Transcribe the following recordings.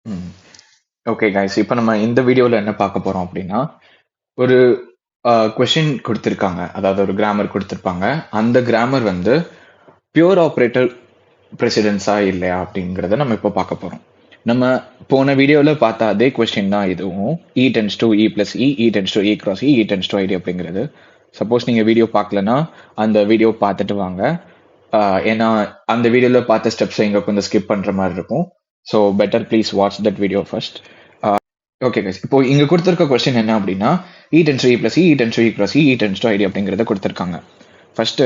ம். Okay guys, இப்போ நம்ம இந்த வீடியோவில் என்ன பார்க்க போறோம் அப்படின்னா, ஒரு கொஷின் கொடுத்துருக்காங்க. அதாவது ஒரு கிராமர் கொடுத்துருப்பாங்க. அந்த கிராமர் வந்து பியூர் ஆப்ரேட்டர் பிரசிடென்ஸா இல்லையா அப்படிங்கிறத நம்ம இப்போ பார்க்க போறோம். நம்ம போன வீடியோவில் பார்த்த அதே கொஸ்டின் தான் இதுவும். E tends to E plus E, E tends to E cross E, E tends to ID அப்படிங்கிறது. சப்போஸ் நீங்கள் வீடியோ பார்க்கலன்னா அந்த வீடியோ பார்த்துட்டு வாங்க. ஏன்னா அந்த வீடியோவில் பார்த்த ஸ்டெப்ஸை இங்கே கொஞ்சம் ஸ்கிப் பண்ணுற மாதிரி இருக்கும். So better please watch that video first. Okay guys, இப்போ இங்க கொடுத்துருக்க கொஸ்டின் என்ன அப்படின்னா, E tends to E plus E, E tends to E cross E, E tends to ID அப்படிங்கிறத கொடுத்துருக்காங்க. ஃபர்ஸ்ட்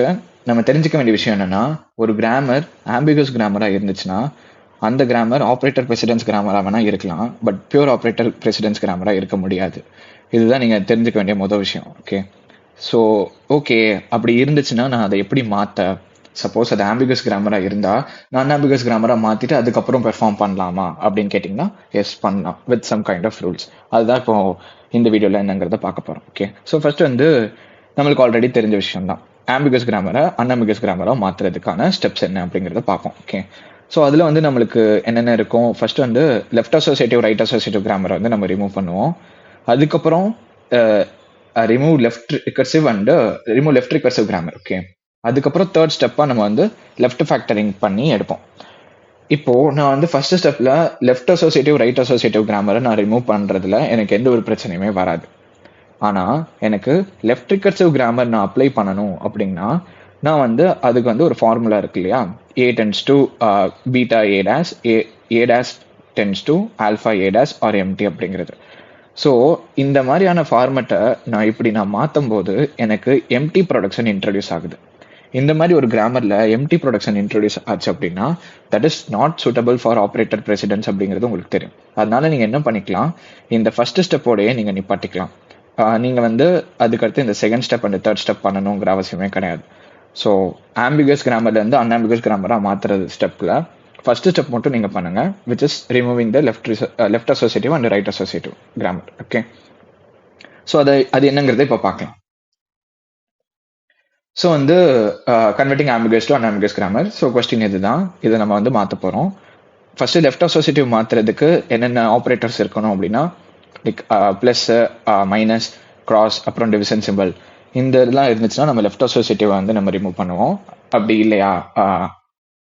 நம்ம தெரிஞ்சுக்க வேண்டிய விஷயம் என்னன்னா, ஒரு கிராமர் ஆம்பிகஸ் கிராமரா இருந்துச்சுன்னா அந்த கிராமர் ஆப்ரேட்டர் பிரசிடென்ஸ் கிராமரா வேணா இருக்கலாம், பட் பியூர் ஆப்ரேட்டர் பிரசிடென்ஸ் கிராமரா இருக்க முடியாது. இதுதான் நீங்க தெரிஞ்சுக்க வேண்டிய முதல் விஷயம். ஓகே, ஸோ ஓகே, அப்படி இருந்துச்சுன்னா நான் அதை எப்படி மாற்ற? சப்போஸ் அது ஆம்பிகஸ் கிராமராக இருந்தால் நான் ஆம்பிகஸ் கிராமராக மாற்றிட்டு அதுக்கப்புறம் பெர்ஃபார்ம் பண்ணலாமா அப்படின்னு கேட்டிங்கன்னா, எஸ் பண்ணலாம், with some kind of rules. அதுதான் இப்போ இந்த வீடியோவில் என்னங்கிறத பார்க்க போகிறோம். ஓகே, ஸோ ஃபர்ஸ்ட் வந்து நம்மளுக்கு ஆல்ரெடி தெரிஞ்ச விஷயம் தான், ஆம்பிகஸ் கிராமரை அன்ஆம்பிகஸ் கிராமராக மாற்றுறதுக்கான ஸ்டெப்ஸ் என்ன அப்படிங்கிறத பார்ப்போம். ஓகே, ஸோ அதில் வந்து நம்மளுக்கு என்னென்ன இருக்கும், ஃபர்ஸ்ட் வந்து லெஃப்ட் அசோசியேட்டிவ் ரைட் அசோசியேட்டிவ் கிராமரை வந்து நம்ம ரிமூவ் பண்ணுவோம். அதுக்கப்புறம் remove left recursive and remove left recursive grammar. Okay, அதுக்கப்புறம் தேர்ட் ஸ்டெப்பாக நம்ம வந்து லெஃப்ட் ஃபேக்டரிங் பண்ணி எடுப்போம். இப்போ நான் வந்து ஃபர்ஸ்ட் ஸ்டெப்ல லெஃப்ட் அசோசியேட்டிவ் ரைட் அசோசியேட்டிவ் கிராமரை நான் ரிமூவ் பண்றதுல எனக்கு எந்த ஒரு பிரச்சனையுமே வராது. ஆனா எனக்கு லெஃப்ட் ரிகர்சிவ் கிராமர் நான் அப்ளை பண்ணணும் அப்படின்னா நான் வந்து அதுக்கு வந்து ஒரு ஃபார்முலா இருக்கு இல்லையா, A tends to beta A dash, A dash tends to alpha A dash or empty அப்படிங்கிறது. ஸோ இந்த மாதிரியான ஃபார்மெட்டை நான் மாற்றும் போது எனக்கு எம்டி ப்ரொடக்ஷன் இன்ட்ரடியூஸ் ஆகுது. இந்த மாதிரி ஒரு கிராமர்ல எம்டி ப்ரொடக்ஷன் இன்ட்ரடியூஸ் ஆச்சு அப்படின்னா that is not suitable for operator presidents அப்படிங்கிறது உங்களுக்கு தெரியும். அதனால நீங்க என்ன பண்ணிக்கலாம், இந்த ஃபர்ஸ்ட் ஸ்டெப்போடய நீங்க நிப்பாட்டிக்கலாம். நீங்க வந்து அதுக்கடுத்து இந்த second step and third step பண்ணணுங்கிற அவசியமே கிடையாது. ஸோ ஆம்பிகஸ் கிராமர்ல இருந்து அன்ஆம்பிகஸ் கிராமரா மாத்துறது ஸ்டெப்ல ஃபர்ஸ்ட் ஸ்டெப் மட்டும் நீங்க பண்ணுங்க, which is removing the left associative and right associative grammar. Okay, so அது என்னங்கிறத இப்போ பார்க்கலாம். ஸோ வந்து converting ambiguous to unambiguous grammar. So question இதுதான், இதை நம்ம வந்து மாற்ற போகிறோம். ஃபர்ஸ்ட் லெஃப்ட் அசோசியேட்டிவ் மாற்றுறதுக்கு என்னென்ன ஆப்ரேட்டர்ஸ் இருக்கணும் அப்படின்னா, லைக் ப்ளஸ், மைனஸ், கிராஸ், அப்புறம் டிவிஷன் சிம்பிள், இந்த இதெல்லாம் இருந்துச்சுன்னா நம்ம லெஃப்ட் அசோசியேட்டிவ் வந்து நம்ம ரிமூவ் பண்ணுவோம். அப்படி இல்லையா,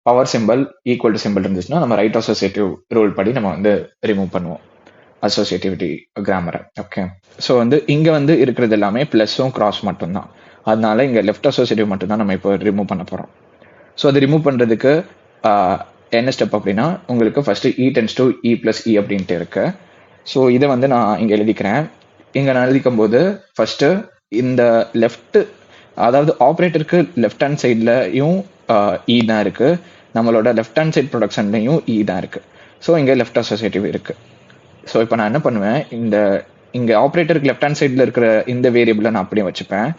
power simple equal to simple இருந்துச்சுன்னா நம்ம ரைட் அசோசியேட்டிவ் ரூல் படி நம்ம வந்து ரிமூவ் பண்ணுவோம் அசோசியேட்டிவிட்டி கிராமரை. ஓகே, ஸோ வந்து இங்கே வந்து இருக்கிறது எல்லாமே ப்ளஸும் கிராஸ் மட்டும்தான். அதனால இங்கே லெஃப்ட் அசோசியேட்டிவ் மட்டும்தான் நம்ம இப்போ ரிமூவ் பண்ண போகிறோம். ஸோ அது ரிமூவ் பண்ணுறதுக்கு என்ன ஸ்டெப் அப்படின்னா, உங்களுக்கு first E tends to E plus E அப்படின்ட்டு இருக்கு. ஸோ இதை வந்து நான் இங்கே எழுதிக்கிறேன். இங்கே நான் எழுதிக்கும் போது ஃபர்ஸ்ட் இந்த லெஃப்ட், அதாவது ஆப்ரேட்டருக்கு லெஃப்ட் ஹேண்ட் சைட்லையும் இ தான் இருக்கு, நம்மளோட லெஃப்ட் ஹேண்ட் சைட் ப்ரொடக்ஷன்லையும் இ தான் இருக்கு. ஸோ இங்கே லெஃப்ட் அசோசியேட்டிவ் இருக்கு. ஸோ இப்போ நான் என்ன பண்ணுவேன், இங்கே ஆப்ரேட்டருக்கு லெஃப்ட் ஹேண்ட் சைடில் இருக்கிற இந்த வேரியபிளை நான் அப்படியே வச்சுப்பேன்.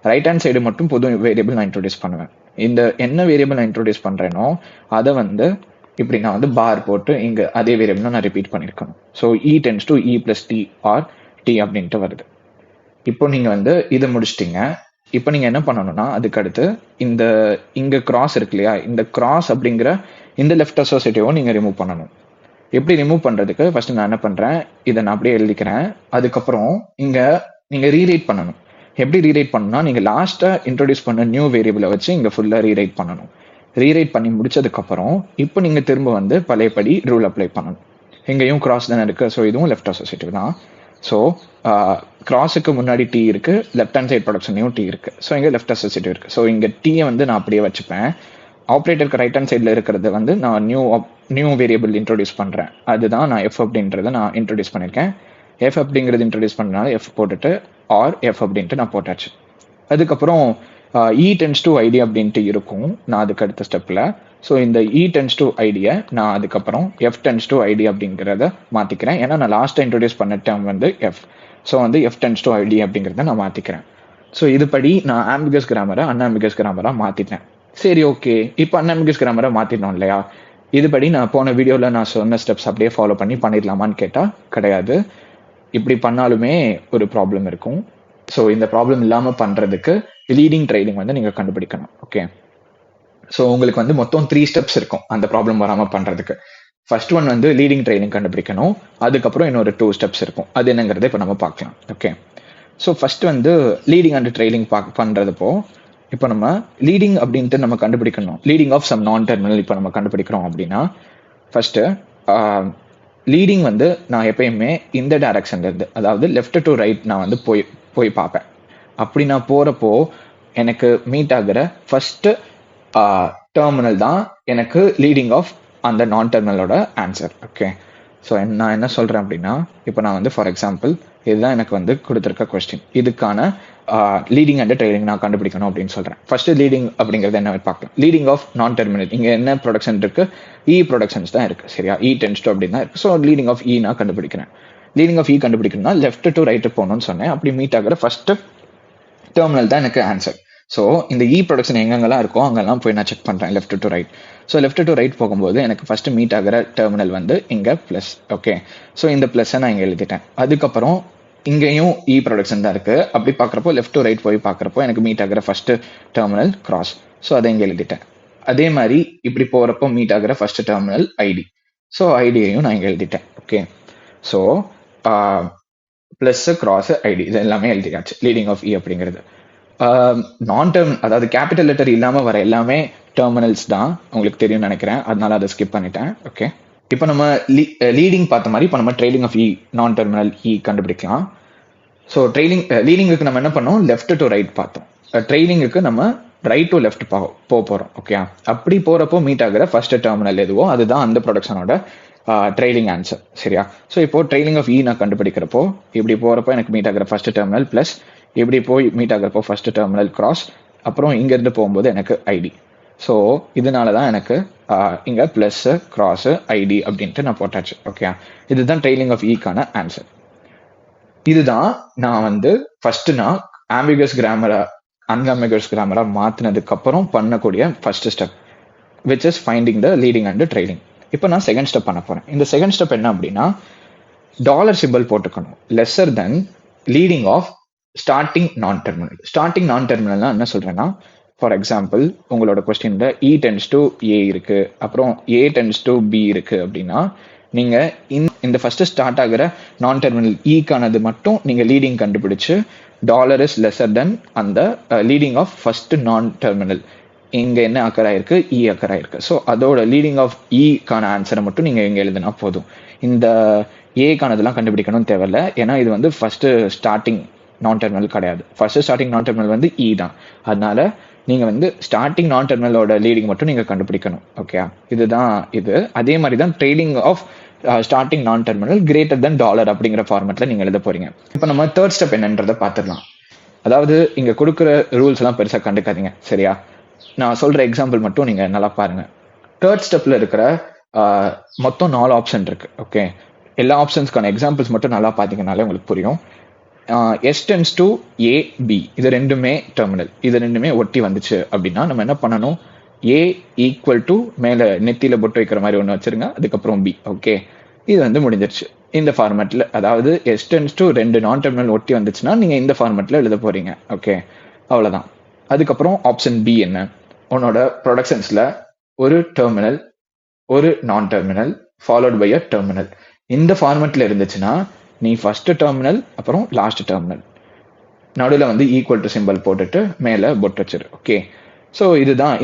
ரைட் ஹேண்ட் சைடு மட்டும் புது வேரியபிள் நான் இன்ட்ரோடியூஸ் பண்ணுவேன். இந்த என்ன வேரியபிள் நான் இன்ட்ரோடியூஸ் பண்ணுறேனோ அதை வந்து இப்படி நான் வந்து பார் போட்டு இங்கே அதே வேரியபிள் நான் ரிப்பீட் பண்ணியிருக்கணும். So E tends to E plus T or T அப்படின்ட்டு வருது. இப்போ நீங்கள் வந்து இதை முடிச்சிட்டிங்க. இப்போ நீங்கள் என்ன பண்ணணும்னா அதுக்கு அடுத்து இந்த இங்கே கிராஸ் இருக்கு இல்லையா, இந்த கிராஸ் அப்படிங்கிற இந்த லெஃப்ட் அசோசியேட்டிவும் நீங்கள் ரிமூவ் பண்ணணும். எப்படி ரிமூவ் பண்ணுறதுக்கு ஃபர்ஸ்ட் நான் என்ன பண்ணுறேன், இதை நான் அப்படியே எழுதிக்கிறேன். அதுக்கப்புறம் இங்கே நீங்கள் ரீரைட் பண்ணணும். எப்படி ரீரைட் பண்ணணும்னா, நீங்கள் லாஸ்ட்டாக இன்ட்ரோடியூஸ் பண்ண நியூ வேரியபிளை வச்சு இங்கே ஃபுல்லாக ரீரைட் பண்ணணும். ரீரைட் பண்ணி முடிச்சதுக்கப்புறம் இப்போ நீங்கள் திரும்ப வந்து பழையபடி ரூல் அப்ளை பண்ணணும். இங்கேயும் கிராஸ் தானே இருக்குது, ஸோ இதுவும் லெஃப்ட் அசோசியேட்டிவ் தான். ஸோ கிராஸுக்கு முன்னாடி டி இருக்குது, லெஃப்ட் ஹேண்ட் சைட் ப்ரொடக்ஷன்லையும் டி இருக்குது. ஸோ இங்கே லெஃப்ட் அசோசியேட்டிவ் இருக்குது. ஸோ இங்கே டீயை வந்து நான் அப்படியே வச்சுப்பேன். ஆப்ரேட்டருக்கு ரைட் ஹேண்ட் சைடில் இருக்கிறது வந்து நான் நியூ வேரியபிள் இன்ட்ரோடியூஸ் பண்ணுறேன். அதுதான் நான் எஃப் அப்படின்றத நான் இன்ட்ரோடியூஸ் பண்ணியிருக்கேன். எஃப் அப்படிங்கிறது இன்ட்ரோடியூஸ் பண்ணனால எஃப் போட்டுட்டு ஆர் எஃப் அப்படின்ட்டு நான் போட்டாச்சு. அதுக்கப்புறம் இ டென்ஸ் டு ஐடி அப்படின்ட்டு இருக்கும் நான் அதுக்கு அடுத்த ஸ்டெப்பில். ஸோ இந்த இ டென்ஸ் டு ஐடியை நான் அதுக்கப்புறம் எஃப் டென்ஸ் டு ஐடி அப்படிங்கிறத மாற்றிக்கிறேன். ஏன்னா நான் லாஸ்ட்டாக இன்ட்ரோடியூஸ் பண்ண டேர்ம் வந்து எஃப். ஸோ வந்து எஃப் டென்ஸ் டு ஐடி அப்படிங்கிறத நான் மாற்றிக்கிறேன். ஸோ இதுபடி நான் ஆம்பிகஸ் கிராமரை அன்ஆம்பிகஸ் கிராமராக மாற்றிட்டேன். சரி, ஓகே, இப்போ அன்ஆம்பிகஸ் கிராமரை மாற்றிட்டோம் இல்லையா, இதுபடி நான் போன வீடியோவில் நான் சொன்ன ஸ்டெப்ஸ் அப்படியே ஃபாலோ பண்ணிடலாமான்னு கேட்டால் கிடையாது. இப்படி பண்ணாலுமே ஒரு ப்ராப்ளம் இருக்கும். ஸோ இந்த ப்ராப்ளம் இல்லாமல் பண்ணுறதுக்கு லீடிங் ட்ரைனிங் வந்து நீங்கள் கண்டுபிடிக்கணும். ஓகே, ஸோ உங்களுக்கு வந்து மொத்தம் 3 ஸ்டெப்ஸ் இருக்கும் அந்த ப்ராப்ளம் வராமல் பண்ணுறதுக்கு. ஃபர்ஸ்ட் ஒன் வந்து லீடிங் ட்ரெயிலிங் கண்டுபிடிக்கணும். அதுக்கப்புறம் இன்னொரு 2 ஸ்டெப்ஸ் இருக்கும். அது என்னங்கிறத இப்போ நம்ம பார்க்கலாம். ஓகே, ஸோ ஃபர்ஸ்ட் வந்து லீடிங் அண்ட் ட்ரெயிலிங் பண்ணுறதுப்போ இப்போ நம்ம லீடிங் அப்படின்ட்டு நம்ம கண்டுபிடிக்கணும். லீடிங் ஆஃப் சம் நான் டெர்மினல் இப்போ நம்ம கண்டுபிடிக்கிறோம் அப்படின்னா ஃபர்ஸ்ட் லீடிங் வந்து நான் எப்பயுமே இந்த டைரக்ஷன்ல இருந்து, அதாவது லெஃப்ட் டு ரைட் நான் வந்து போய் பார்ப்பேன். அப்படி நான் போறப்போ எனக்கு மீட் ஆகிற ஃபர்ஸ்ட் டெர்மினல் தான் எனக்கு லீடிங் ஆஃப் அந்த நான் டெர்மினலோட ஆன்சர். ஓகே, ஸோ நான் என்ன சொல்றேன் அப்படின்னா இப்போ நான் வந்து ஃபார் எக்ஸாம்பிள் இதுதான் எனக்கு வந்து கொடுத்துருக்க கொஸ்டின். இதுக்கான லீடிங் அண்ட் ட்ரெயிலிங் நான் கண்டுபிடிக்கணும் அப்படின்னு சொல்றேன். ஃபர்ஸ்ட் லீடிங் அப்படிங்கிறது என்ன பார்க்கலாம். லீடிங் ஆஃப் நான் டெர்மினல் இங்க என்ன ப்ரொடக்ஷன் இருக்கு, இ ப்ரொடக்ஷன்ஸ் தான் இருக்கு. சரியா, இ டென்ஸ் டு அப்படின்னு தான் இருக்கு. ஸோ லீடிங் ஆஃப் இ நான் கண்டுபிடிக்கிறேன். லீடிங் ஆஃப் இ கண்டுபிடிக்கணும்னா லெஃப்ட் டு ரைட்டு போகணும்னு சொன்னேன். அப்படி மீட் ஆகிற ஃபர்ஸ்ட் டெர்மினல் தான் எனக்கு ஆன்சர். ஸோ இந்த இ ப்ரொடக்ஷன் எங்கெங்கெல்லாம் இருக்கோ அங்கெல்லாம் போய் நான் செக் பண்றேன் left to right. So left to right போகும்போது எனக்கு ஃபர்ஸ்ட் மீட் ஆகிற டெர்மினல் வந்து இங்க பிளஸ். ஓகே, ஸோ இந்த பிளஸை நான் இங்க எழுதிட்டேன். அதுக்கப்புறம் இங்கேயும் இ ப்ரொடக்ஷன் தான் இருக்கு. அப்படி பார்க்குறப்போ லெஃப்ட் டு ரைட் போய் பார்க்குறப்போ எனக்கு மீட் ஆகிற ஃபர்ஸ்ட் டெர்மினல் கிராஸ். ஸோ அதை இங்கே எழுதிட்டேன். அதே மாதிரி இப்படி போகிறப்போ மீட் ஆகிற ஃபர்ஸ்ட் டெர்மினல் ஐடி. ஸோ ஐடியையும் நான் இங்கே எழுதிட்டேன். Okay, so plus cross ID இது எல்லாமே எழுதியாச்சு லீடிங் ஆஃப் இ அப்படிங்கிறது. நான் டெர்ம், அதாவது கேபிட்டல் லெட்டர் இல்லாமல் வர எல்லாமே டெர்மினல்ஸ் தான், உங்களுக்கு தெரியும்னு நினைக்கிறேன். அதனால அதை ஸ்கிப் பண்ணிட்டேன். ஓகே, இப்போ நம்ம லீடிங் பார்த்த மாதிரி இப்போ நம்ம ட்ரெயிலிங் ஆஃப் இ நான் டெர்மினல் இ கண்டுபிடிக்கலாம். ஸோ லீடிங்குக்கு நம்ம என்ன பண்ணோம், லெஃப்ட் டு ரைட் பார்த்தோம். ட்ரெயிலிங்குக்கு நம்ம ரைட் டு லெஃப்ட் போகிறோம். ஓகே, அப்படி போகிறப்போ மீட் ஆகிற ஃபர்ஸ்ட் டெர்மினல் எதுவோ அதுதான் அந்த ப்ரொடக்ஷனோட ட்ரெயிலிங் ஆன்சர். சரியா, ஸோ இப்போ ட்ரெயிலிங் ஆஃப் இ நான் கண்டுபிடிக்கிறப்போ இப்படி போகிறப்போ எனக்கு மீட் ஆகிற ஃபர்ஸ்ட் டெர்மினல் பிளஸ், இப்படி போய் மீட் ஆகிறப்போ ஃபர்ஸ்ட் டெர்மினல் கிராஸ், அப்புறம் இங்கேருந்து போகும்போது எனக்கு ஐடி. ஸோ இதனால தான் எனக்கு இங்கே ப்ளஸ் கிராஸ் ஐடி அப்படின்ட்டு நான் போட்டாச்சு. ஓகே, இதுதான் ட்ரெயிலிங் ஆஃப் ஈக்கான ஆன்சர். இதுதான் நான் வந்து ஃபர்ஸ்ட் நான் ஆம்பிகஸ் கிராமரா அன்ஆம்பிகஸ் கிராமரா மாற்றினதுக்கு அப்புறம் பண்ணக்கூடிய first step, which is finding the leading and trailing. இப்போ நான் செகண்ட் ஸ்டெப் பண்ண போறேன். இந்த செகண்ட் ஸ்டெப் என்ன அப்படின்னா டாலர் சிம்பிள் போட்டுக்கணும். Lesser than leading of starting non terminal. Starting non டெர்மினல்னா என்ன சொல்றேன்னா, ஃபார் எக்ஸாம்பிள் உங்களோட கொஸ்டின்ல இ டென்ஸ் டு ஏ இருக்கு, அப்புறம் ஏ டென்ஸ் டு பி இருக்கு அப்படின்னா நீங்க இந்த ஃபர்ஸ்ட் ஸ்டார்ட் ஆகிற நான் டெர்மினல் ஈக்கானது மட்டும் நீங்க லீடிங் கண்டுபிடிச்சு டாலர் இஸ் லெசர் தென் அந்த லீடிங் ஆஃப் ஃபர்ஸ்ட் நான் டெர்மினல் இங்க என்ன அக்கர் ஆயிருக்கு, இ அக்கர் ஆயிருக்கு. ஸோ அதோட லீடிங் ஆஃப் இக்கான ஆன்சரை மட்டும் நீங்க இங்க எழுதுனா போதும். இந்த ஏக்கானதெல்லாம் கண்டுபிடிக்கணும்னு தேவையில்ல, ஏன்னா இது வந்து ஃபர்ஸ்ட் ஸ்டார்டிங் நான் டெர்மினல் கிடையாது. ஃபர்ஸ்ட் ஸ்டார்டிங் நான் டெர்மினல் வந்து இ தான். அதனால நீங்க வந்து ஸ்டார்டிங் நான் டெர்மினலோட லீடிங் மட்டும் நீங்க கண்டுபிடிக்கணும். ஓகே, இதுதான் இது. அதே மாதிரி தான் trailing of starting non terminal greater than dollar அப்படிங்கிற ஃபார்மெட்ல நீங்க எழுத போறீங்க. இப்போ நம்ம தேர்ட் ஸ்டெப் என்னன்றதை பார்த்துடலாம். அதாவது இங்க கொடுக்குற ரூல்ஸ் எல்லாம் பெருசா கண்டுக்காதீங்க. சரியா, நான் சொல்ற எக்ஸாம்பிள் மட்டும் நீங்க நல்லா பாருங்க. தேர்ட் ஸ்டெப்ல இருக்கிற மொத்தம் 4 ஆப்ஷன் இருக்கு. ஓகே, எல்லா ஆப்ஷன்ஸ்க்கான எக்ஸாம்பிள்ஸ் மட்டும் நல்லா பாத்தீங்கன்னாலே உங்களுக்கு புரியும். S tends to A B இது ரெண்டுமே டெர்மினல், இது ரெண்டுமே ஒட்டி வந்துச்சு அப்படின்னா நம்ம என்ன பண்ணணும், ஏ ஈக்குவல் டு மேல நெத்தியில பொட்டு வைக்கிற மாதிரி ஒன்று வச்சிருங்க, அதுக்கப்புறம் பி. ஓகே, இது வந்து முடிஞ்சிருச்சு இந்த ஃபார்மேட்ல. அதாவது எஸ் டென்ஸ் டு 2 நான் டெர்மினல் ஒட்டி வந்துச்சுன்னா நீங்க இந்த ஃபார்மேட்ல எழுத போறீங்க. ஓகே, அவ்வளவுதான். அதுக்கப்புறம் ஆப்ஷன் பி என்ன, உன்னோட ப்ரொடக்ஷன்ஸ்ல ஒரு டெர்மினல், ஒரு non terminal followed by a terminal இந்த ஃபார்மேட்ல இருந்துச்சுன்னா நீ ஃபர்ஸ்ட் டெர்மினல் அப்புறம் லாஸ்ட் டெர்மினல் நடுவில் வந்து ஈக்குவல் டு சிம்பிள் போட்டுட்டு மேலே பொட்டு வச்சிரு. ஓகே, ஸோ இதுதான்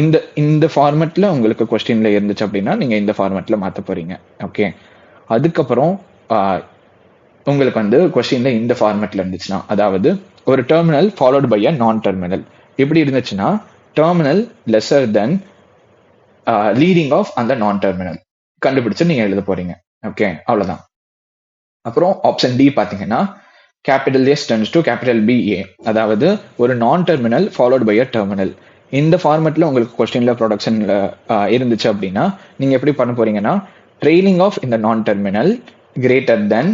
இந்த ஃபார்மேட்ல உங்களுக்கு கொஸ்டின்ல இருந்துச்சு அப்படின்னா நீங்க இந்த ஃபார்மேட்ல மாற்ற போறீங்க. ஓகே, அதுக்கப்புறம் உங்களுக்கு வந்து கொஸ்டின்ல இந்த ஃபார்மேட்ல இருந்துச்சுன்னா, அதாவது ஒரு terminal followed by a non terminal இப்படி இருந்துச்சுன்னா terminal lesser than leading of அந்த நான் டெர்மினல் கண்டுபிடிச்சு நீங்க எழுத போறீங்க. ஓகே, அவ்வளவுதான். அப்புறம் ஆப்ஷன் டி பாத்தீங்கன்னா capital S tends to capital B A, அதாவது ஒரு non terminal followed by a terminal. இந்த ஃபார்மேட்ல உங்களுக்கு கொஸ்டின்ல ப்ரொடக்ஷன்ல இருந்துச்சு அப்படின்னா நீங்க எப்படி பண்ண போறீங்கன்னா ட்ரெயிலிங் ஆஃப் இந்த நான் டெர்மினல் கிரேட்டர் தென்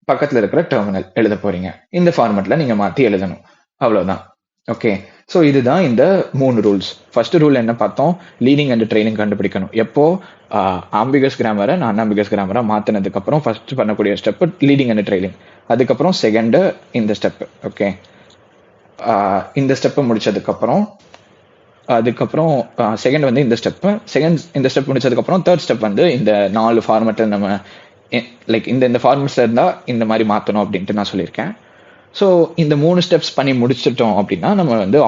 பக்கத்துல இருக்கிற டெர்மினல் எழுத போறீங்க. இந்த ஃபார்மேட்ல நீங்க மாத்தி எழுதணும், அவ்வளவுதான். ஓகே, ஸோ இதுதான் இந்த 3 ரூல்ஸ். ஃபர்ஸ்ட் ரூல் என்ன பார்த்தோம், லீடிங் அண்ட் ட்ரெயிலிங் கண்டுபிடிக்கணும். எப்போ ஆம்பிகஸ் கிராமரை நான் அன்ஆம்பிகஸ் கிராமரா மாத்தினதுக்கு அப்புறம் ஃபர்ஸ்ட் பண்ணக்கூடிய ஸ்டெப் லீடிங் அண்ட் ட்ரெயிலிங், அதுக்கப்புறம் செகண்ட் இந்த ஸ்டெப். ஓகே, இந்த ஸ்டெப் முடிச்சதுக்கு அப்புறம் அதுக்கப்புறம் செகண்ட் வந்து இந்த ஸ்டெப். இந்த ஸ்டெப் முடிச்சதுக்கப்புறம் தேர்ட் ஸ்டெப் வந்து இந்த 4 ஃபார்மேட்டை நம்ம லைக் இந்த ஃபார்மேட்ஸ்ல இருந்தா இந்த மாதிரி மாற்றணும் அப்படின்ட்டு நான் சொல்லியிருக்கேன். ஸோ இந்த 3 ஸ்டெப்ஸ் பண்ணி முடிச்சிட்டோம் அப்படின்னா நம்ம வந்து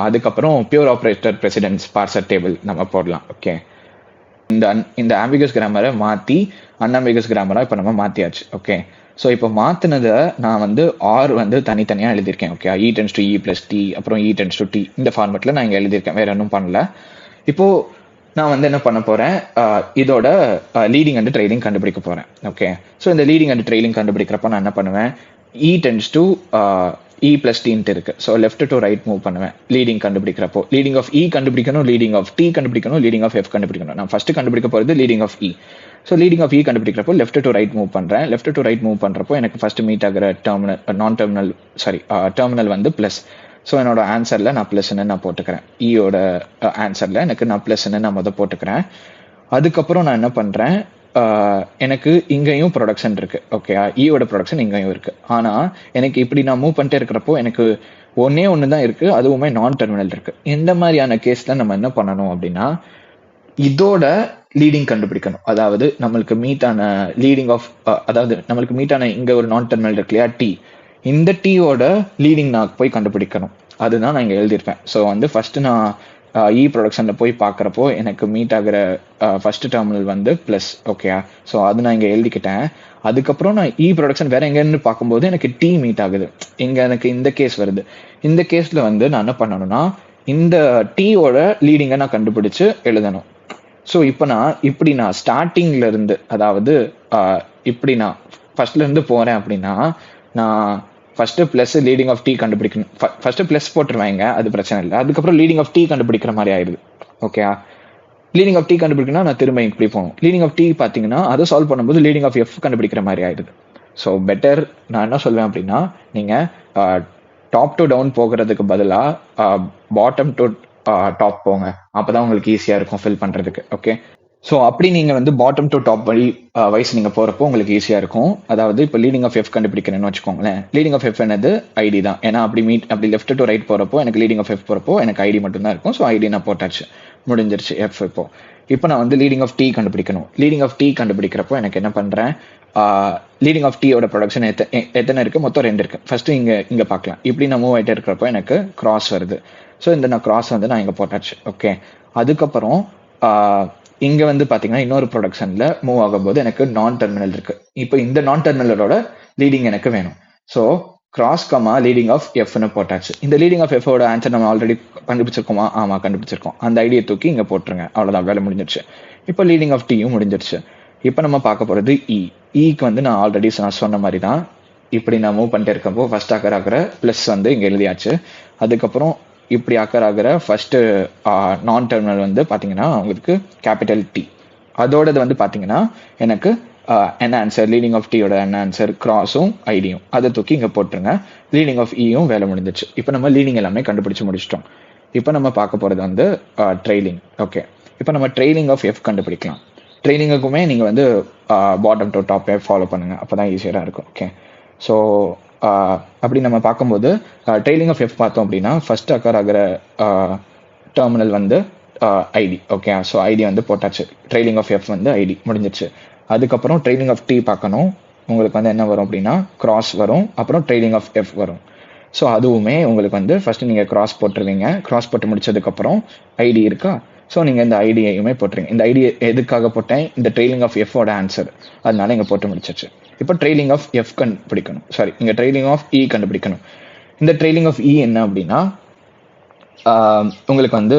அதுக்கப்புறம் pure operator presidents parser table நம்ம போடலாம். ஓகே, இந்த ஆம்பிகஸ் கிராமரை மாற்றி அன்ஆம்பிகஸ் கிராமராக இப்போ நம்ம மாற்றியாச்சு. ஓகே, ஸோ இப்போ மாற்றினதை நான் வந்து ஆர் வந்து தனித்தனியாக எழுதியிருக்கேன். Okay, E tends to E plus T, அப்புறம் இ டென்ஸ் டு டி, இந்த ஃபார்மேட்டில் நான் இங்கே எழுதியிருக்கேன், வேற ஒன்றும் பண்ணல. இப்போது நான் வந்து என்ன பண்ண போகிறேன், இதோட லீடிங் அண்ட் ட்ரெயிலிங் கண்டுபிடிக்க போகிறேன். ஓகே, ஸோ இந்த லீடிங் அண்ட் ட்ரெயிலிங் கண்டுபிடிக்கிறப்ப நான் என்ன பண்ணுவேன், E tends to E plus டின்ட்டு இருக்கு. So left to right move பண்ணுவேன் லீடிங் கண்டுபிடிக்கிறப்போ. லீடிங் ஆஃப் இ கண்டுபிடிக்கணும், லீடிங் ஆஃப் டி கண்டுபிடிக்கணும், லீடிங் ஆஃப் எஃப் கண்டுபிடிக்கணும். நான் ஃபர்ஸ்ட் கண்டுபிடிக்க போகிறது leading of E. So leading of E கண்டுபிடிக்கிறப்போ லெஃப்ட் டு ரைட் மூவ் பண்ணுறேன். லெஃப்ட் டு ரைட் மூவ் பண்ணுறப்போ எனக்கு ஃபர்ஸ்ட் மீட் ஆகிற டெர்மினல் வந்து பிளஸ். ஸோ என்னோட ஆன்சரில் நான் ப்ளஸ்ன்னு நான் போட்டுக்கிறேன். இயோட ஆன்சரில் எனக்கு நான் ப்ளஸ்ன்னு நான் போட்டுக்கிறேன். அதுக்கப்புறம் நான் என்ன பண்ணுறேன், எனக்கு இங்கேயும் ப்ரொடக்ஷன் இருக்கு. ஓகே, ஈயோட ப்ரொடக்ஷன் இங்கேயும் இருக்கு. ஆனால் எனக்கு இப்படி நான் மூவ் பண்ணிட்டே இருக்கிறப்போ எனக்கு ஒன்று தான் இருக்கு, அதுவுமே நான் டெர்மினல் இருக்கு. இந்த மாதிரியான கேஸ்ல நம்ம என்ன பண்ணணும் அப்படின்னா, இதோட லீடிங் கண்டுபிடிக்கணும். அதாவது நம்மளுக்கு மீட்டான லீடிங் ஆஃப், அதாவது நம்மளுக்கு மீட்டான இங்க ஒரு நான் டெர்மினல் இருக்கு இல்லையா, டி. இந்த டீயோட லீடிங் நான் போய் கண்டுபிடிக்கணும். அதுதான் நான் இங்க எழுதியிருப்பேன். ஸோ வந்து ஃபர்ஸ்ட் நான் இ ப்ரொடக்ஷன்ல போய் பார்க்குறப்போ எனக்கு மீட் ஆகிற ஃபர்ஸ்ட் டெர்மினல் வந்து பிளஸ். ஓகே, ஸோ அது நான் இங்கே எழுதிக்கிட்டேன். அதுக்கப்புறம் நான் இ ப்ரொடக்ஷன் வேற எங்கன்னு பார்க்கும்போது எனக்கு டி மீட் ஆகுது. இங்க எனக்கு இந்த கேஸ் வருது. இந்த கேஸ்ல வந்து நான் என்ன பண்ணணும்னா, இந்த டீயோட லீடிங்கை நான் கண்டுபிடிச்சு எழுதணும். ஸோ இப்போ நான் ஸ்டார்டிங்ல இருந்து, அதாவது இப்படி நான் ஃபர்ஸ்ட்ல இருந்து போறேன் அப்படின்னா, நான் first plus leading of T கண்டுபிடிக்கணும். ஃபர்ஸ்ட் பிளஸ் போட்டுருவாங்க, அது பிரச்சனை இல்லை. அதுக்கப்புறம் லீடிங் ஆஃப் டி கண்டுபிடிக்கிற மாதிரி ஆயிடுது. ஓகே, லீடிங் ஆஃப் டி கண்டுபிடிக்கணும், நான் திரும்ப இப்படி போகணும். லீடிங் ஆஃப் டி பார்த்தீங்கன்னா அதை சால்வ் பண்ணும்போது லீடிங் ஆஃப் எஃப் கண்டுபிடிக்கிற மாதிரி ஆயிடுது. ஸோ பெட்டர் நான் என்ன சொல்வேன் அப்படின்னா, நீங்க டாப் டு டவுன் போகிறதுக்கு பதிலாக பாட்டம் டு டாப் போங்க. அப்பதான் உங்களுக்கு ஈஸியா இருக்கும் ஃபில் பண்றதுக்கு. ஓகே, ஸோ அப்படி நீங்க வந்து பாட்டம் டு டாப் வழி வைஸ் நீங்க போறப்போ உங்களுக்கு ஈஸியா இருக்கும். அதாவது இப்போ லீடிங் ஆஃப் எஃப் கண்டுபிடிக்கிறேன்னு வச்சுக்கோங்களேன். லீடிங் ஆஃப் எஃப் என்னது, ஐடி தான். ஏன்னா அப்படி லெஃப்ட் டு ரைட் போறப்போ எனக்கு லீடிங் ஆஃப் எஃப் போறப்போ எனக்கு ஐடி மட்டும் தான் இருக்கும். ஸோ ஐடி நான் போட்டாச்சு, முடிஞ்சிருச்சு எஃப். இப்போ நான் வந்து லீடிங் ஆஃப் டி கண்டுபிடிக்கணும். லீடிங் ஆஃப் டி கண்டுபிடிக்கிறப்போ எனக்கு என்ன பண்றேன், லீடிங் ஆஃப் டீயோட ப்ரொடக்ஷன் எத்தனை இருக்கு, மொத்தம் 2 இருக்கு. ஃபர்ஸ்ட் இங்க பார்க்கலாம். இப்படி நான் மூவ் ஆகிட்டே இருக்கிறப்போ எனக்கு கிராஸ் வருது. ஸோ இந்த நான் கிராஸ் வந்து நான் இங்க போட்டாச்சு. ஓகே, அதுக்கப்புறம் இங்க வந்து பாத்தீங்கன்னா இன்னொரு ப்ரொடக்ஷன்ல மூவ் ஆகும்போது எனக்கு நான் டெர்மினல் இருக்கு. இப்போ இந்த நான் டெர்மினலோட லீடிங் எனக்கு வேணும். So cross comma leading of எஃப்னு போட்டாச்சு. இந்த லீடிங் ஆஃப் எஃபோட ஆன்சர் நம்ம ஆல்ரெடி கண்டுபிடிச்சிருக்கோமா? ஆமா, கண்டுபிடிச்சிருக்கோம். அந்த ஐடியை தூக்கி இங்க போட்டுருங்க, அவ்வளவுதான், வேலை முடிஞ்சிருச்சு. இப்போ லீடிங் ஆஃப் டியும் முடிஞ்சிருச்சு. இப்போ நம்ம பார்க்க போறது இக்கு வந்து நான் ஆல்ரெடி சொன்ன மாதிரி தான். இப்படி நான் மூவ் பண்ணிட்டே இருக்கப்போ ஃபர்ஸ்ட் ஆகிற பிளஸ் வந்து இங்க எழுதியாச்சு. அதுக்கப்புறம் இப்படி ஆகிற ஃபர்ஸ்ட் நான் டெர்மினல் வந்து பாத்தீங்கன்னா உங்களுக்கு கேபிட்டல் டி. அதோடது வந்து பாத்தீங்கன்னா எனக்கு என்ன ஆன்சர், லீடிங் ஆஃப் டியோட என்ன ஆன்சர், கிராஸும் ஐடியும். அதை தூக்கி இங்க போட்டுருங்க. லீடிங் ஆஃப் இயும் வேலை முடிஞ்சிச்சு. இப்போ நம்ம லீடிங் எல்லாமே கண்டுபிடிச்சு முடிச்சிட்டோம். இப்போ நம்ம பார்க்க போறது வந்து ட்ரெயிலிங். ஓகே, இப்போ நம்ம ட்ரெயிலிங் ஆஃப் எஃப் கண்டுபிடிக்கலாம். ட்ரெயிலிங்குக்குமே நீங்க வந்து பாட்டம் டு டாப் ஃபாலோ பண்ணுங்க, அப்பதான் ஈஸியா இருக்கும். ஓகே, ஸோ அப்படி நம்ம பார்க்கும்போது ட்ரெயிலிங் ஆஃப் எஃப் பார்த்தோம் அப்படின்னா ஃபர்ஸ்ட் ஆகிற டெர்மினல் வந்து ஐடி. ஓகே, ஸோ ஐடி வந்து போட்டாச்சு. ட்ரெயிலிங் ஆஃப் எஃப் வந்து ஐடி முடிஞ்சிச்சு. அதுக்கப்புறம் ட்ரெயிலிங் ஆஃப் டி பார்க்கணும். உங்களுக்கு வந்து என்ன வரும் அப்படின்னா கிராஸ் வரும், அப்புறம் ட்ரெயிலிங் ஆஃப் எஃப் வரும். ஸோ அதுவுமே உங்களுக்கு வந்து ஃபர்ஸ்ட் நீங்க கிராஸ் போட்டுருவீங்க. கிராஸ் போட்டு முடிச்சதுக்கப்புறம் ஐடி இருக்கா, ஸோ நீங்க இந்த ஐடியையுமே போட்டுருங்க. இந்த ஐடி எதுக்காக போட்டேன், இந்த ட்ரெயிலிங் ஆஃப் எஃபோட ஆன்சர், அதனால இங்க போட்டு முடிச்சிச்சு. இப்போ ட்ரெயிலிங் ஆஃப் எஃப் கண்டுபிடிக்கணும், சாரி இங்க ட்ரெயிலிங் ஆஃப் இ கண்டுபிடிக்கணும். இந்த ட்ரெயிலிங் ஆஃப் இ என்ன அப்படின்னா, உங்களுக்கு வந்து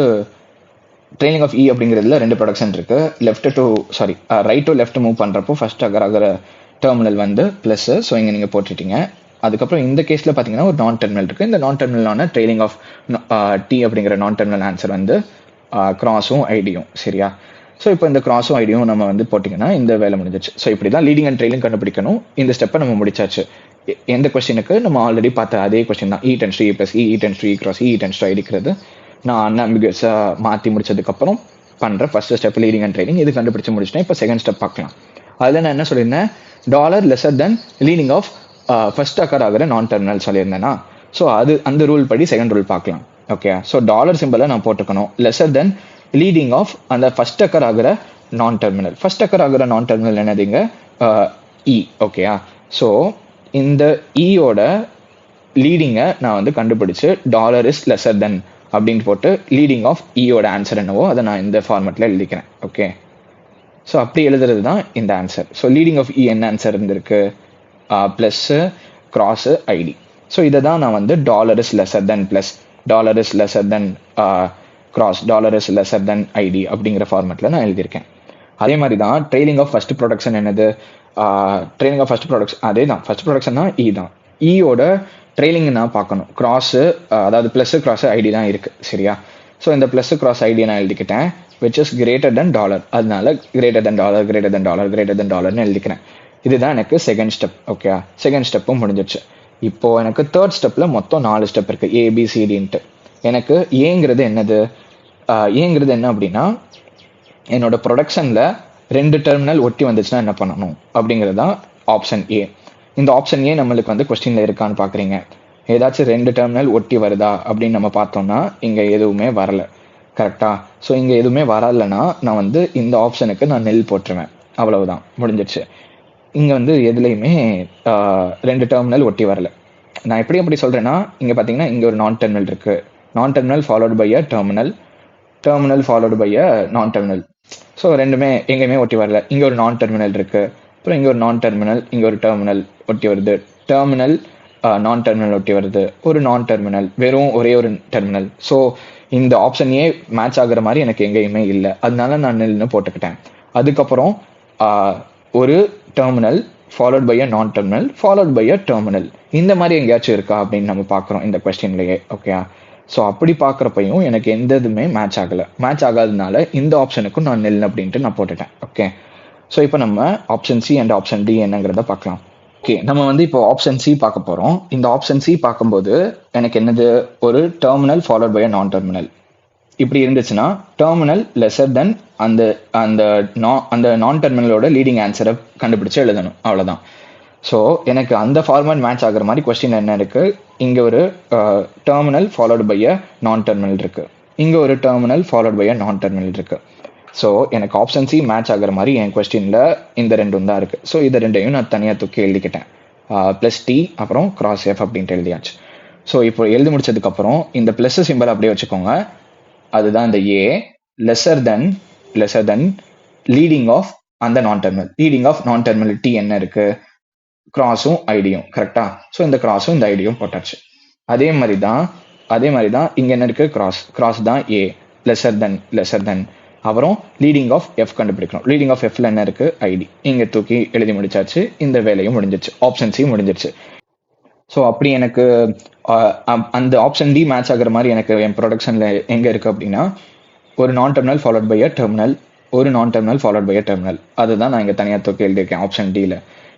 ட்ரெயிலிங் ஆஃப் இ அப்படிங்கிறதுல 2 ப்ரொடக்ஷன் இருக்கு. ரைட் டு லெஃப்ட் மூவ் பண்றப்போ ஃபர்ஸ்ட் ஆகிற டெர்மினல் வந்து பிளஸ். ஸோ இங்க நீங்க போட்டுட்டீங்க. அதுக்கப்புறம் இந்த கேஸ்ல பாத்தீங்கன்னா ஒரு நான் டெர்மினல் இருக்கு. இந்த நான் டெர்மினலான ட்ரெயிலிங் ஆஃப் டி அப்படிங்கிற நான் டெர்மினல் ஆன்சர் வந்து கிராஸும் ஐடியும். சரியா? ஸோ இப்போ இந்த கிராஸும் ஐடியும் நம்ம வந்து போட்டிங்கன்னா இந்த வேலை முடிஞ்சிச்சு. ஸோ இப்படி தான் லீடிங் அண்ட் ட்ரெயிலிங் கண்டுபிடிக்கணும். இந்த ஸ்டெப்பை நம்ம முடிச்சாச்சு. எந்த கொஸ்டினுக்கு நம்ம ஆல்ரெடி பார்த்த அதே கொஸ்டின் தான். E tends to E plus E tends to E cross E tends to ஐடிக்கிறது நான் அன்ஆம்பிகஸாக மாற்றி முடிச்சதுக்கப்புறம் பண்ணுற first step leading and trailing. இது கண்டுபிடிச்சு முடிச்சிட்டேன். இப்போ செகண்ட் ஸ்டெப் பார்க்கலாம். அதில் நான் என்ன சொல்லியிருந்தேன், $லெஸர் லீடிங் ஆஃப் ஃபர்ஸ்ட் ஆகிற நான் டெர்மினல் சொல்லியிருந்தேன்னா, ஸோ அந்த ரூல் படி செகண்ட் ரூல் பார்க்கலாம். ஓகே. ஸோ டாலர் சிம்பிளை நான் போட்டுக்கணும். லெசர் தென் லீடிங் ஆஃப் அந்த ஃபர்ஸ்ட் அக்கர் ஆகிற நான் டெர்மினல். ஃபர்ஸ்ட் அக்கர் ஆகிற நான் டெர்மினல் என்னதுங்க? இ. ஓகேயா. ஸோ இந்த இயோட லீடிங்கை நான் வந்து கண்டுபிடிச்சு டாலர் இஸ் லெசர் தென் அப்படின்னு போட்டு லீடிங் ஆஃப் இயோட ஆன்சர் என்னவோ அதை நான் இந்த ஃபார்மெட்டில் எழுதிக்கிறேன். ஓகே. ஸோ அப்படி எழுதுறது தான் இந்த ஆன்சர். ஸோ லீடிங் ஆஃப் இ என்ன ஆன்சர் இருந்திருக்கு? Plus cross ID. ஸோ இதை தான் நான் வந்து dollar is lesser than plus dollar is lesser than cross dollar is lesser than ID அப்படிங்கிற ஃபார்மெட்டில் நான் எழுதியிருக்கேன். அதே மாதிரி தான் ட்ரெயிலிங் ஆஃப் ஃபர்ஸ்ட் ப்ரொடக்ஷன் என்னது? ட்ரெயிலிங் ஆஃப் ஃபர்ஸ்ட் ப்ரொடக்ஷன் அதே தான். ஃபர்ஸ்ட் ப்ரொடக்ஷன்னா இ தான். இயோட ட்ரெயிலிங் நான் பார்க்கணும். கிராஸு அதாவது ப்ளஸ்ஸு கிராஸு ஐடி தான் இருக்குது. சரியா. ஸோ இந்த ப்ளஸ்ஸு கிராஸ் ஐடியை நான் எழுதிக்கிட்டேன். Which is greater than dollar. அதனால greater than dollar greater than dollar greater than டாலர்னு எழுதிக்கிறேன். இதுதான் எனக்கு செகண்ட் ஸ்டெப். ஓகே. செகண்ட் ஸ்டெப்பும் முடிஞ்சிடுச்சு. இப்போ எனக்கு தேர்ட் ஸ்டெப்பில் மொத்தம் 4 ஸ்டெப் இருக்குது. ஏபிசிடின்ட்டு. எனக்கு ஏங்கிறது என்னது? ஏங்கிறது என்ன அப்படின்னா என்னோட ப்ரொடக்ஷனில் 2 டெர்மினல் ஒட்டி வந்துச்சுன்னா என்ன பண்ணணும் அப்படிங்கிறது தான் ஆப்ஷன் ஏ. இந்த ஆப்ஷன் ஏ நம்மளுக்கு வந்து கொஸ்டினில் இருக்கான்னு பார்க்குறீங்க. ஏதாச்சும் 2 டெர்மினல் ஒட்டி வருதா அப்படின்னு நம்ம பார்த்தோம்னா இங்கே எதுவுமே வரல. கரெக்டா. ஸோ இங்கே எதுவுமே வரலைன்னா நான் வந்து இந்த ஆப்ஷனுக்கு நான் நெல் போட்டுருவேன். அவ்வளவுதான், முடிஞ்சிடுச்சு. இங்கே வந்து எதுலேயுமே 2 டெர்மினல் ஒட்டி வரல. நான் எப்படி சொல்கிறேன்னா இங்கே பார்த்தீங்கன்னா இங்கே ஒரு நான் டெர்மினல் இருக்குது. Non terminal followed by a terminal, terminal followed by a non terminal. So ரெண்டுமே எங்கேயுமே ஒட்டி வரல. இங்கே ஒரு நான் டெர்மினல் இருக்குது, அப்புறம் இங்கே ஒரு நான் டெர்மினல், இங்கே ஒரு டெர்மினல் ஒட்டி வருது, டெர்மினல் நான் டெர்மினல் ஒட்டி வருது, ஒரு நான் டெர்மினல், வெறும் ஒரே ஒரு டெர்மினல். ஸோ இந்த ஆப்ஷன் ஏ மேட்ச் ஆகுற மாதிரி எனக்கு எங்கேயுமே இல்லை. அதனால நான் நெல்னு போட்டுக்கிட்டேன். அதுக்கப்புறம் ஒரு terminal followed by a non terminal followed by a terminal, இந்த மாதிரி எங்கேயாச்சும் இருக்கா அப்படின்னு நம்ம பார்க்குறோம் இந்த கொஸ்டின்லேயே. ஓகே. ஸோ அப்படி பார்க்குறப்பையும் எனக்கு எந்த இதுவுமே மேட்ச் ஆகலை. மேட்ச் ஆகாததுனால இந்த ஆப்ஷனுக்கும் நான் நெல் அப்படின்ட்டு நான் போட்டுட்டேன். ஓகே. ஸோ இப்போ நம்ம option C and option D என்னங்கிறத பார்க்கலாம். ஓகே. நம்ம வந்து இப்போ ஆப்ஷன் சி பார்க்க போகிறோம். இந்த ஆப்ஷன் சி பார்க்கும்போது எனக்கு என்னது? ஒரு terminal followed by a non terminal இப்படி இருந்துச்சுன்னா டெர்மினல் லெசர் தென் அந்த அந்த நான் டெர்மினலோட லீடிங் ஆன்சரை கண்டுபிடிச்சு எழுதணும். அவ்வளோதான். ஸோ எனக்கு அந்த ஃபார்மேட் மேட்ச் ஆகுற மாதிரி கொஸ்டின் என்ன இருக்குது? இங்கே ஒரு terminal followed by a non terminal இருக்குது, இங்கே ஒரு terminal followed by a non terminal இருக்குது. ஸோ எனக்கு ஆப்ஷன் சி மேட்ச் ஆகுற மாதிரி என் கொஸ்டினில் இந்த ரெண்டும் தான் இருக்குது. ஸோ இது ரெண்டையும் நான் தனியாக தூக்கி எழுதிக்கிட்டேன். ப்ளஸ் டி அப்புறம் கிராஸ் எஃப் அப்படின்ட்டு எழுதியாச்சு. ஸோ இப்போ எழுதி முடிச்சதுக்கப்புறம் இந்த ப்ளஸ் சிம்பிள் அப்படியே வச்சுக்கோங்க. அதுதான் இந்த ஏ லெசர் தென் லீடிங் ஆஃப் அந்த நான் டெர்மினல். லீடிங் ஆஃப் நான் டெர்மினல் டி என்ன இருக்குது? கிராஸும் ஐடியும். கரெக்டா. ஸோ இந்த கிராஸும் இந்த ஐடியும் போட்டாச்சு. அதே மாதிரி தான் இங்கே என்ன இருக்குது? கிராஸ் தான் ஏ லெசர் தென் அப்புறம் லீடிங் ஆஃப் எஃப் கண்டுபிடிக்கணும். லீடிங் ஆஃப் எஃப்ல என்ன இருக்குது? ஐடி. இங்கே தூக்கி எழுதி முடிச்சாச்சு. இந்த வேலையும் முடிஞ்சிருச்சு. ஆப்ஷன் சி முடிஞ்சிருச்சு. ஸோ அப்படி எனக்கு அந்த ஆப்ஷன் டி மேட்ச் ஆகுற மாதிரி எனக்கு என் ப்ரொடக்ஷனில் எங்கே இருக்குது அப்படின்னா ஒரு non terminal followed by a terminal, ஒரு non terminal followed by a terminal. அதுதான் நான் இங்கே தனியாக தூக்கி எழுதியிருக்கேன் ஆப்ஷன் டியில்.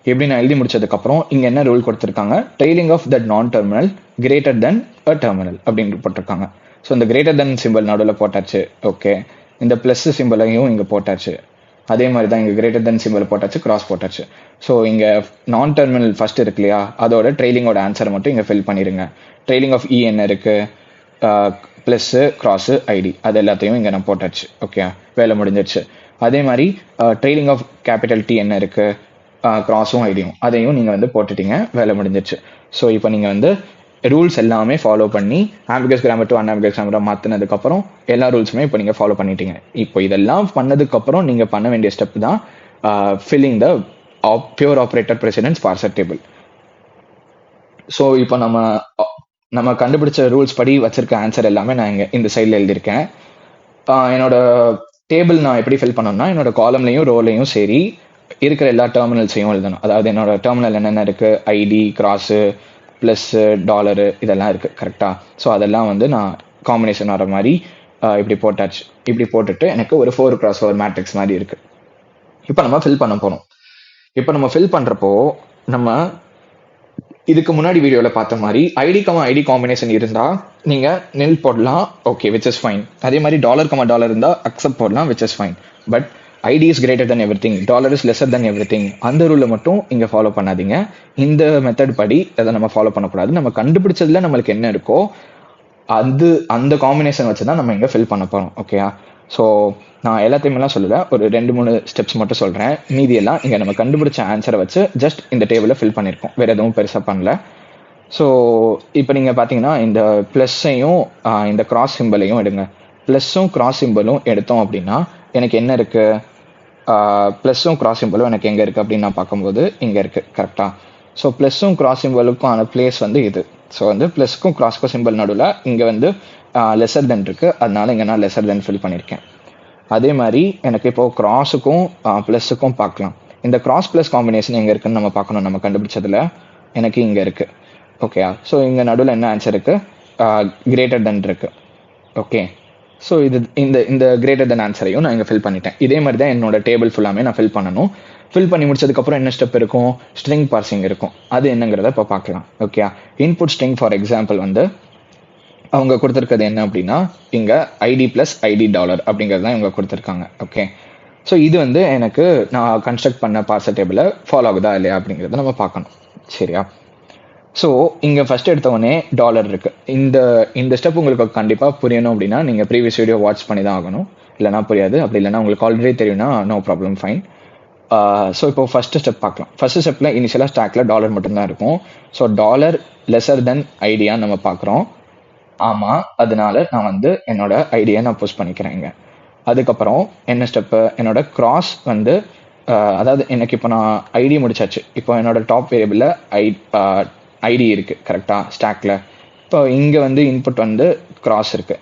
எப்படி நான் எழுதி முடிச்சதுக்கப்புறம் இங்கே என்ன ரூல் கொடுத்துருக்காங்க? ட்ரெயிலிங் ஆஃப் தட் நான் டெர்மினல் கிரேட்டர் தென் அ டெர்மினல் அப்படின்னு போட்டிருக்காங்க. ஸோ இந்த கிரேட்டர் தென் சிம்பிள் நடுவில் போட்டாச்சு. ஓகே. இந்த ப்ளஸ் சிம்பிளையும் இங்கே போட்டாச்சு. அதே மாதிரி தான் இங்கே கிரேட்டர் தென் சிம்பிள் போட்டாச்சு, கிராஸ் போட்டாச்சு. ஸோ இங்கே நான் டெர்மினல் ஃபர்ஸ்ட் இருக்கு இல்லையா, அதோட ட்ரெயிலிங்கோட ஆன்சரை மட்டும் இங்கே ஃபில் பண்ணிடுங்க. ட்ரெயிலிங் ஆஃப் இ என்ன இருக்குது? ப்ளஸ்ஸு கிராஸு ஐடி, அது எல்லாத்தையும் இங்கே நான் போட்டாச்சு. ஓகே. வேலை முடிஞ்சிருச்சு. அதே மாதிரி ட்ரெயிலிங் ஆஃப் கேபிட்டல் டி என்ன இருக்குது? கிராஸும் ஐடியும், அதையும் நீங்கள் வந்து போட்டுட்டீங்க. வேலை முடிஞ்சிருச்சு. ஸோ இப்போ நீங்கள் வந்து ரூல்ஸ் எல்லாமே ஃபாலோ பண்ணி ஆம்பிகஸ் கிராமர் டு அன்ஆம்பிகஸ் கிராமரை மாற்றினதுக்கப்புறம் எல்லா ரூல்ஸுமே இப்போ நீங்கள் ஃபாலோ பண்ணிட்டீங்க. இப்போ இதெல்லாம் பண்ணதுக்கப்புறம் நீங்கள் பண்ண வேண்டிய ஸ்டெப் தான் filling the pure operator precedence parser table. So இப்போ நம்ம கண்டுபிடிச்ச ரூல்ஸ் படி வச்சிருக்க ஆன்சர் எல்லாமே நான் இங்கே இந்த சைடில் எழுதியிருக்கேன். என்னோட டேபிள் நான் எப்படி ஃபில் பண்ணணும்னா என்னோட காலம்லையும் ரோலையும் சரி இருக்கிற எல்லா டெர்மினல்ஸையும் எழுதணும். அதாவது என்னோட டெர்மினல் என்னென்ன இருக்குது? ஐடி, கிராஸு, ப்ளஸ்ஸு, டாலரு, இதெல்லாம் இருக்குது. கரெக்டாக. ஸோ அதெல்லாம் வந்து நான் காம்பினேஷன் வர மாதிரி இப்படி போட்டாச்சு. இப்படி போட்டுட்டு எனக்கு ஒரு 4x4 மேட்ரிக்ஸ் மாதிரி இருக்குது. இப்போ நம்ம ஃபில் பண்ண போகிறோம். இப்போ நம்ம ஃபில் பண்ணுறப்போ நம்ம இதுக்கு முன்னாடி வீடியோவில் பார்த்த மாதிரி ஐடி காம்பினேஷன் இருந்தால் நீங்கள் நெல் போடலாம். Okay, which is fine. அதே மாதிரி $, இருந்தால் அக்செப்ட் போடலாம், which is fine. But ID is greater than everything, dollar is lesser than everything, அந்த ரூலை மட்டும் இங்கே ஃபாலோ பண்ணாதீங்க. இந்த மெத்தட் படி அதை நம்ம ஃபாலோ பண்ணக்கூடாது. நம்ம கண்டுபிடிச்சதுல நம்மளுக்கு என்ன இருக்கோ அந்த காம்பினேஷன் வச்சு தான் நம்ம இங்கே ஃபில் பண்ண போகிறோம். ஓகேயா? ஸோ நான் எல்லாத்தையுமேலாம் சொல்லலை, ஒரு 2-3 ஸ்டெப்ஸ் மட்டும் சொல்கிறேன். மீதியெல்லாம் இங்கே நம்ம கண்டுபிடிச்ச ஆன்சரை வச்சு ஜஸ்ட் இந்த டேபிளில் ஃபில் பண்ணியிருக்கோம், வேறு எதுவும் பெருசாக பண்ணல. ஸோ இப்போ நீங்கள் பார்த்தீங்கன்னா இந்த ப்ளஸ்ஸையும் இந்த கிராஸ் சிம்பிளையும் எடுங்க. ப்ளஸ்ஸும் கிராஸ் சிம்பிளும் எடுத்தோம் அப்படின்னா எனக்கு என்ன இருக்குது? ப்ளஸ்ஸும் கிராஸ் சிம்பிளும் எனக்கு எங்கே இருக்குது அப்படின்னு நான் பார்க்கும்போது இங்கே இருக்குது. கரெக்டாக? ஸோ ப்ளஸ்ஸும் கிராஸ் சிம்பிளுக்கான பிளேஸ் வந்து இது. ஸோ வந்து ப்ளஸ்க்கும் கிராஸ்க்கும் சிம்பிள் நடுவில் இங்கே வந்து லெஸர் தென் இருக்குது, அதனால இங்கே நான் லெஸர் தென் ஃபில் பண்ணியிருக்கேன். அதே மாதிரி எனக்கு இப்போது கிராஸுக்கும் ப்ளஸ்ஸுக்கும் பார்க்கலாம். இந்த கிராஸ் ப்ளஸ் காம்பினேஷன் எங்கே இருக்குன்னு நம்ம பார்க்கணும். நம்ம கண்டுபிடிச்சதில் எனக்கு இங்கே இருக்குது. ஓகேயா? ஸோ இங்கே நடுவில் என்ன ஆன்சர் இருக்குது? கிரேட்டர் தென் இருக்குது. ஓகே, ஸோ இந்த கிரேட்டர் தென் ஆன்சரையும் நான் இங்கே ஃபில் பண்ணிட்டேன். இதே மாதிரி தான் என்னோட டேபிள் ஃபுல்லாமே நான் ஃபில் பண்ணணும். ஃபில் பண்ணி முடிச்சதுக்கப்புறம் என்ன ஸ்டெப் இருக்கும்? ஸ்ட்ரிங் பார்சிங் இருக்கும். அது என்னங்கிறத இப்போ பார்க்கலாம். Okay, input string for example வந்து அவங்க கொடுத்துருக்கிறது என்ன அப்படின்னா இங்கே ஐடி ப்ளஸ் ஐடி டாலர் அப்படிங்கிறது தான் இவங்க கொடுத்துருக்காங்க. ஓகே, ஸோ இது வந்து எனக்கு நான் கன்ஸ்ட்ரக்ட் பண்ண பார்சர் டேபிளில் ஃபாலோ ஆகுதா இல்லையா அப்படிங்கிறத நம்ம பார்க்கணும். சரியா? ஸோ இங்கே ஃபஸ்ட் எடுத்தவொடனே டாலர் இருக்குது. இந்த ஸ்டெப் உங்களுக்கு கண்டிப்பாக புரியணும் அப்படின்னா நீங்கள் ப்ரீவியஸ் வீடியோ வாட்ச் பண்ணி தான் ஆகணும், இல்லைனா புரியாது. அப்படி இல்லைனா உங்களுக்கு ஆல்ரெடி தெரியும்னா நோ ப்ராப்ளம், ஃபைன். ஸோ இப்போ ஃபஸ்ட்டு ஸ்டெப் பார்க்கலாம். ஃபஸ்ட்டு ஸ்டெப்பில் இனிஷியலாக ஸ்டாக்கில் டாலர் மட்டும்தான் இருக்கும். ஸோ டாலர் லெஸர் தென் ஐடியான்னு நம்ம பார்க்குறோம். ஆமாம், அதனால நான் வந்து என்னோட ஐடியை நான் புஷ் பண்ணிக்கிறேங்க. அதுக்கப்புறம் என்ன ஸ்டெப்பு? என்னோட கிராஸ் வந்து அதாவது எனக்கு இப்போ நான் ஐடி முடிச்சாச்சு. இப்போ என்னோட டாப் வேரியபிளில் ஐடி இருக்குது. கரெக்டாக? ஸ்டாக்கில் இப்போ இங்கே வந்து இன்புட் வந்து கிராஸ் இருக்குது.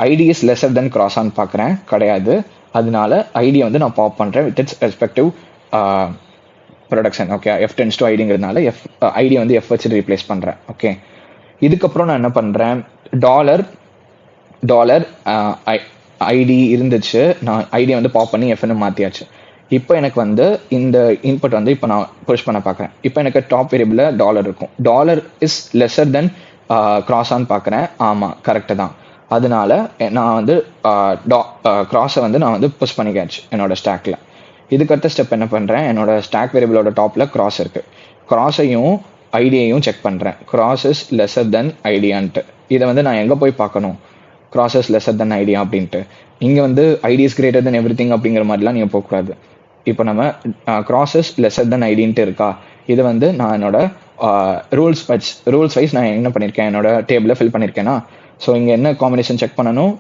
ஐடி இஸ் லெஸர் தென் கிராஸான்னு பார்க்குறேன், கிடையாது. அதனால ஐடியை வந்து நான் பாப் பண்ணுறேன் with its respective production. Okay, F tends to ஐடிங்கிறதுனால ஐடியை வந்து எஃப் வச்சு ரீப்ளேஸ் பண்ணுறேன். ஓகே, இதுக்கப்புறம் நான் என்ன பண்ணுறேன்? டாலர் ஐடி இருந்துச்சு, நான் ஐடியை வந்து பாப் பண்ணி எஃப்னு மாற்றியாச்சு. இப்போ எனக்கு வந்து இந்த இன்புட் வந்து இப்போ நான் புஷ் பண்ண பார்க்குறேன். இப்போ எனக்கு டாப் வேரியபிளில் டாலர் இருக்கும். டாலர் இஸ் லெஸர் தென் கிராஸான்னு பார்க்குறேன். ஆமாம், கரெக்டு தான். அதனால நான் வந்து கிராஸை வந்து நான் வந்து புஷ் பண்ணிக்காச்சு என்னோட ஸ்டாக்கில். இதுக்கடுத்த ஸ்டெப் என்ன பண்ணுறேன்? என்னோட ஸ்டாக் வேரியபிளோட டாப்பில் கிராஸ் இருக்குது. கிராஸையும் ஐடியையும் செக் பண்ணுறேன். கிராஸ் இஸ் லெஸர் தென் ஐடியான்ட்டு. இதை வந்து நான் எங்கே போய் பார்க்கணும்? கிராஸ் இஸ் லெஸர் தென் ஐடியா அப்படின்ட்டு. இங்கே வந்து ID is greater than everything அப்படிங்கிற மாதிரிலாம் நீங்கள் போகக்கூடாது. இப்போ நம்ம கிராஸ் இஸ் லெஸர் தென் ஐடின்ட்டு இருக்கா, இது வந்து நான் என்னோட ரூல்ஸ் வைஸ் நான் என்ன பண்ணியிருக்கேன்? என்னோட டேபிளில் ஃபில் பண்ணியிருக்கேன்னா, ஸோ இங்கே என்ன காம்பினேஷன் செக் பண்ணணும்?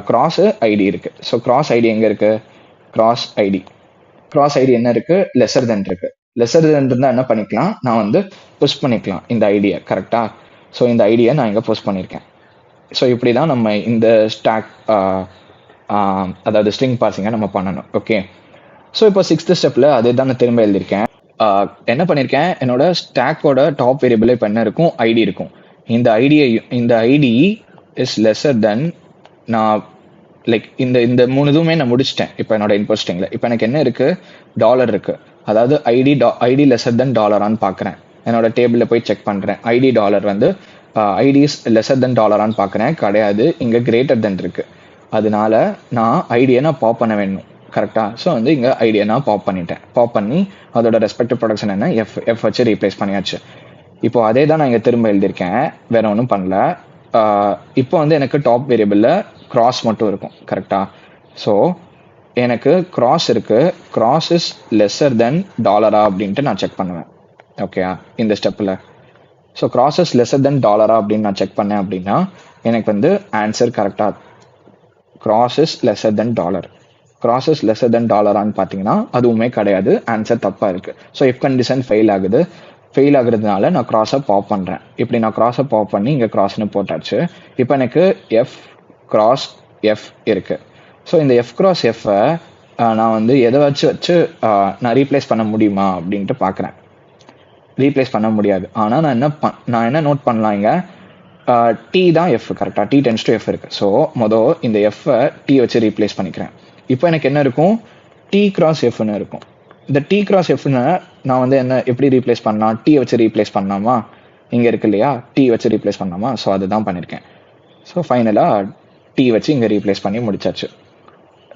கிராஸ் ஐடி இருக்குது. ஸோ கிராஸ் ஐடி எங்கே இருக்குது? கிராஸ் ஐடி என்ன இருக்குது? லெஸர் தென் இருக்குது. லெஸர் தென் இருந்தால் என்ன பண்ணிக்கலாம்? நான் வந்து புஷ் பண்ணிக்கலாம் இந்த ஐடியை. கரெக்டாக? ஸோ இந்த ஐடியை நான் இங்கே புஷ் பண்ணியிருக்கேன். ஸோ இப்படி தான் நம்ம இந்த ஸ்டாக் அதாவது ஸ்ட்ரிங் பார்சிங்கை நம்ம பண்ணணும். ஓகே, ஸோ இப்போ 6th ஸ்டெப்பில் அதே தான் நான் திரும்ப எழுதியிருக்கேன். என்ன பண்ணியிருக்கேன்? என்னோட ஸ்டாக்கோட டாப் வேரியபிள் இப்போ என்ன இருக்கும்? ஐடி இருக்கும். இந்த ஐடி இஸ் லெஸர் தென் நான் லைக் இந்த 3 இதுவுமே நான் முடிச்சிட்டேன். இப்போ என்னோட இன்புட் ஸ்ட்ரிங்கில் இப்போ எனக்கு என்ன இருக்குது? டாலர் இருக்குது. அதாவது ஐடி லெஸர் தென் டாலரான்னு பார்க்குறேன். என்னோட டேபிளில் போய் செக் பண்ணுறேன். ஐடி டாலர் வந்து ஐடி இஸ் லெஸர் தென் டாலரான்னு பார்க்குறேன், கிடையாது. இங்கே கிரேட்டர் தென் இருக்குது. அதனால நான் ஐடியை நான் பாப் பண்ண வேணும். கரெக்டாக? ஸோ வந்து இங்கே ஐடியை நான் பாப் பண்ணிட்டேன். பாப் பண்ணி அதோட ரெஸ்பெக்டிவ் ப்ரொடக்ஷன் என்ன? எஃப் வச்சு ரீப்ளேஸ் பண்ணியாச்சு. இப்போ அதே தான் நான் இங்கே திரும்ப எழுதியிருக்கேன், வேற ஒன்றும் பண்ணல. இப்போ வந்து எனக்கு டாப் வேரியபிளில் கிராஸ் மட்டும் இருக்கும். கரெக்டாக? ஸோ எனக்கு கிராஸ் இருக்குது. கிராஸ் இஸ் லெஸர் தென் டாலரா அப்படின்ட்டு நான் செக் பண்ணுவேன். ஓகேயா? இந்த ஸ்டெப்பில் so cross is lesser than டாலரா அப்படின்னு நான் செக் பண்ணேன் அப்படின்னா எனக்கு வந்து ஆன்சர் கரெக்டாக cross is lesser than dollar. Cross is lesser than டாலரான்னு பார்த்தீங்கன்னா அதுவுமே கிடையாது, ஆன்சர் தப்பாக இருக்குது. ஸோ இஃப் கண்டிஷன் ஃபெயில் ஆகுறதுனால நான் கிராஸை பாப் பண்ணுறேன். இப்படி நான் கிராஸை பாப் பண்ணி இங்கே கிராஸ்னு போட்டாச்சு. இப்போ எனக்கு எஃப் கிராஸ் எஃப் இருக்குது. ஸோ இந்த எஃப் கிராஸ் எஃப்பை நான் வந்து எதை வச்சு நான் ரீப்ளேஸ் பண்ண முடியுமா அப்படின்ட்டு பார்க்குறேன். ரீப்ளேஸ் பண்ண முடியாது. ஆனால் நான் என்ன நோட் பண்ணலாம்? இங்கே டி தான் எஃப். கரெக்டாக? டி டென்ஸ் டு எஃப் இருக்குது. ஸோ இந்த எஃப்பை டி வச்சு ரீப்ளேஸ் பண்ணிக்கிறேன். இப்போ எனக்கு என்ன இருக்கும்? டி கிராஸ் எஃப்னு இருக்கும். இந்த டி கிராஸ் எஃப்னு நான் வந்து எப்படி ரீப்ளேஸ் பண்ணலாம்? டி வச்சு ரீப்ளேஸ் பண்ணலாமா? இங்கே இருக்கு இல்லையா, டி வச்சு ரீப்ளேஸ் பண்ணலாமா? ஸோ அதுதான் பண்ணியிருக்கேன். ஸோ ஃபைனலாக டி வச்சு இங்கே ரீப்ளேஸ் பண்ணி முடிச்சாச்சு.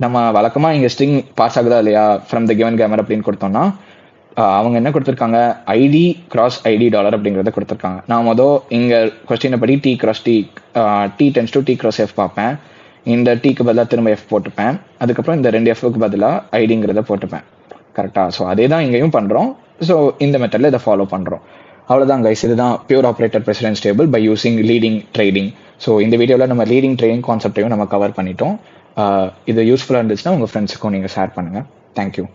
நம்ம வழக்கமாக இங்கே ஸ்ட்ரிங் பாஸ் ஆகுதா இல்லையா ஃப்ரம் த கிவன் கிராமர் அப்படின்னு கொடுத்தோம்னா அவங்க என்ன கொடுத்துருக்காங்க, ஐடி கிராஸ் ஐடி டாலர் அப்படிங்கிறத கொடுத்துருக்காங்க. நான் இங்கே கொஸ்டினை படி T cross T, T tends to T cross F பார்ப்பேன். இந்த டீக்கு பதிலாக திரும்ப எஃப் போட்டுப்பேன். அதுக்கப்புறம் இந்த 2 எஃப்க்கு பதிலாக ஐடிங்கிறத போட்டுப்பேன். கரெக்டாக? ஸோ அதே தான் இங்கேயும் பண்ணுறோம். ஸோ இந்த மெத்தடில் இதை ஃபாலோ பண்ணுறோம். அவ்வளோதான் கைஸ், இதுதான் pure operator precedence table by using leading trading. So இந்த வீடியோவில் நம்ம லீடிங் ட்ரேடிங் கான்செப்டையும் நம்ம கவர் பண்ணிட்டோம். இது யூஸ்ஃபுல்லாக இருந்துச்சுன்னா உங்கள் ஃப்ரெண்ட்ஸுக்கும் நீங்கள் ஷேர் பண்ணுங்கள். தேங்க்யூ.